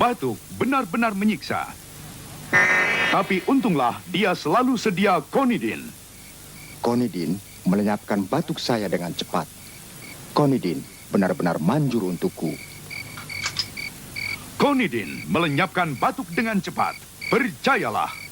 batuk benar-benar menyiksa. Tapi untunglah dia selalu sedia Konidin. Konidin melenyapkan batuk saya dengan cepat. Konidin benar-benar manjur untukku. Konidin melenyapkan batuk dengan cepat. Percayalah.